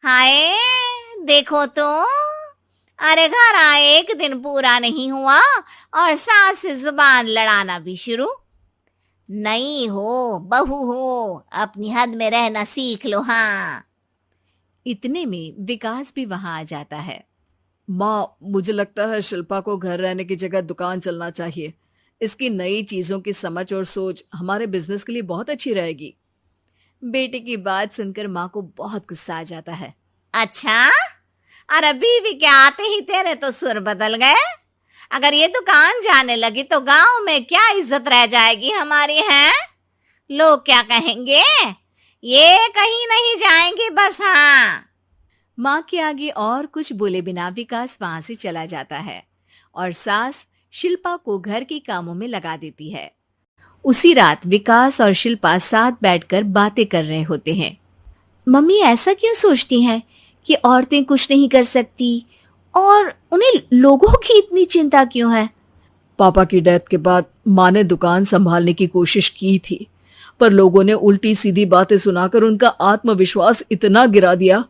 हाय, देखो तो। अरे घर आए एक दिन पूरा नहीं हुआ और सास से जुबान लड़ाना भी शुरू। नहीं हो, बहू हो, अपनी हद में रहना सीख लो। हाँ। इतने में विकास भी वहां आ जाता है। माँ, मुझे लगता है शिल्पा को घर रहने की जगह दुकान चलना चाहिए। इसकी नई चीजों की समझ और सोच हमारे बिजनेस के लिए बहुत अच्छी रहेगी। बेटे की बात सुनकर माँ को बहुत गुस्सा आ जाता है। अच्छा, अरे बीवी के आते ही तेरे तो सुर बदल गए। अगर ये दुकान जाने लगी तो गांव में क्या इज्जत रह जाएगी हमारी, है? लोग क्या कहेंगे? ये कहीं नहीं जाएंगी बस। हाँ। माँ के आगे और कुछ बोले बिना विकास वहां से चला जाता है और सास शिल्पा को घर के कामों में लगा देती है। उसी रात विकास और शिल्पा साथ बैठकर बातें कर रहे होते हैं। मम्मी ऐसा क्यों सोचती हैं कि औरतें कुछ नहीं कर सकती और उन्हें लोगों की इतनी चिंता क्यों है? पापा की डेथ के बाद माँ ने दुकान संभालने की कोशिश की थी, पर लोगों ने उल्टी सीधी बातें सुनाकर उनका आत्मविश्वास इतना गिरा दिया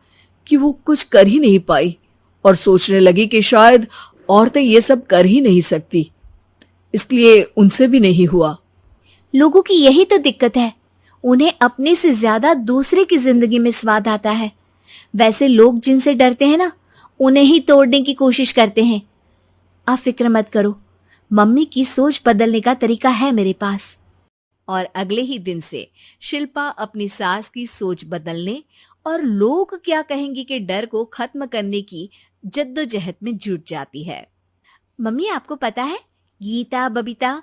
कि वो कुछ कर ही नहीं पाई और सोचने लगी कि शायद औरतें ये सब कर ही नहीं सकती, इसलिए उनसे भी नहीं हुआ। लोगों की यही तो दिक्कत है, उन्हें अपने से ज्यादा दूसरे की जिंदगी में स्वाद आता है। वैसे लोग जिनसे डरते हैं ना, उन्हें ही तोड़ने की कोशिश करते हैं। आप फिक्र मत करो, मम्मी की सोच बदलने का तरीका है मेरे पास। और अगले ही दिन से शिल्पा अपनी सास की सोच बदलने और लोग क्या कहेंगे के डर को खत्म करने की जद्दोजहद में जुट जाती है। मम्मी आपको पता है, गीता बबीता,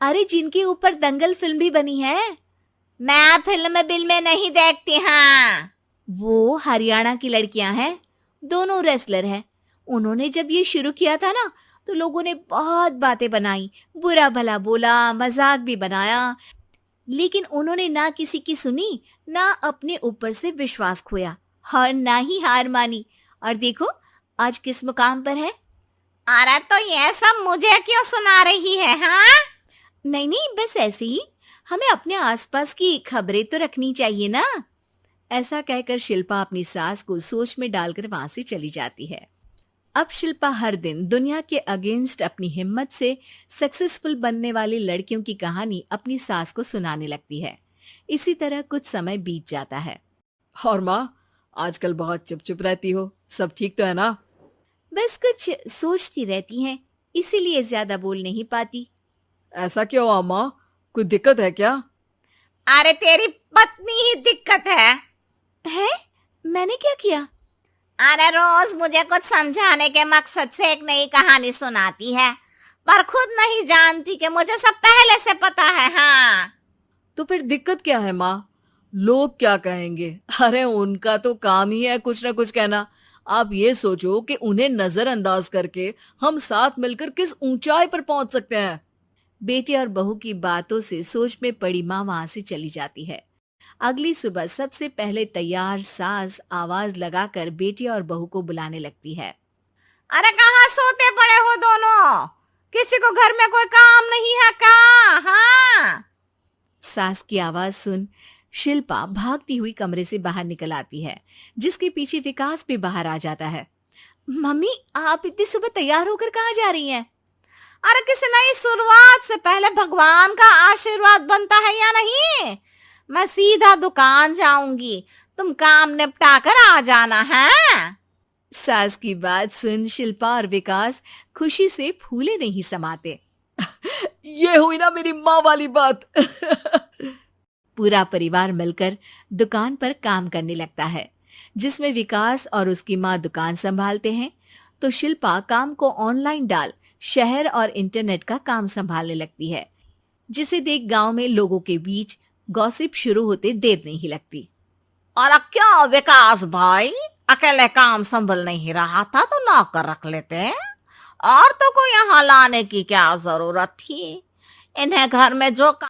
अरे जिनके ऊपर दंगल फिल्म भी बनी है। मैं फिल्म बिल में नहीं देखती। हाँ। वो हरियाणा की लड़कियां हैं, दोनों रेसलर हैं। उन्होंने जब ये शुरू किया था ना, तो लोगों ने बहुत बातें बनाई, बुरा भला बोला, मजाक भी बनाया, लेकिन उन्होंने ना किसी की सुनी, ना अपने ऊपर से विश्वास खोया और ना ही हार मानी। और देखो आज किस मुकाम पर है। अरे तो ये सब मुझे क्यों सुना रही है? हाँ। नहीं नहीं, बस ऐसे ही, हमें अपने आसपास की खबरें तो रखनी चाहिए ना। ऐसा कहकर शिल्पा अपनी सास को सोच में डालकर वहां से चली जाती है। अब शिल्पा हर दिन दुनिया के अगेंस्ट अपनी हिम्मत से सक्सेसफुल बनने वाली लड़कियों की कहानी अपनी सास को सुनाने लगती है। इसी तरह कुछ समय बीत जाता है। और माँ, आजकल बहुत चुप चुप रहती हो, सब ठीक तो है ना? बस कुछ सोचती रहती हैं, इसीलिए ज्यादा बोल नहीं पाती। ऐसा क्यों हुआ माँ, कोई दिक्कत है क्या? अरे तेरी पत्नी ही दिक्कत है। है? मैंने क्या किया? अरे रोज मुझे कुछ समझाने के मकसद से एक नई कहानी सुनाती है, पर खुद नहीं जानती कि मुझे सब पहले से पता है। हाँ। तो फिर दिक्कत क्या है माँ? लोग क्या कहेंगे? अरे उनका तो काम ही है कुछ ना कुछ कहना। आप ये सोचो कि उन्हें नजरअंदाज करके हम साथ मिलकर किस ऊंचाई पर पहुंच सकते हैं। बेटे और बहू की बातों से सोच में पड़ी माँ वहां से चली जाती है। अगली सुबह सबसे पहले तैयार सास आवाज लगाकर बेटी और बहू को बुलाने लगती है। अरे कहाँ सोते पड़े हो दोनों? किसी को घर में कोई काम नहीं है का? हाँ। सास की आवाज सुन शिल्पा भागती हुई कमरे से बाहर निकल आती है, जिसके पीछे विकास भी बाहर आ जाता है। मम्मी, आप इतनी सुबह तैयार होकर कहाँ जा रही हैं? अरे किसी नई शुरुआत से पहले भगवान का आशीर्वाद बनता है या नहीं? मैं सीधा दुकान जाऊंगी, तुम काम निपटा कर आ जाना है। सास की बात सुन शिल्पा और विकास खुशी से फूले नहीं समाते। ये हुई ना मेरी माँ वाली बात। पूरा परिवार मिलकर दुकान पर काम करने लगता है, जिसमें विकास और उसकी माँ दुकान संभालते हैं, तो शिल्पा काम को ऑनलाइन डाल शहर और इंटरनेट का काम संभालने लगती है, जिसे देख गांव में लोगों के बीच गॉसिप शुरू होते देर नहीं लगती। और क्या विकास भाई, अकेले काम संभल नहीं रहा था तो नौकर रख लेते, और तो को यहाँ लाने की क्या जरूरत थी? इन्हें घर में जो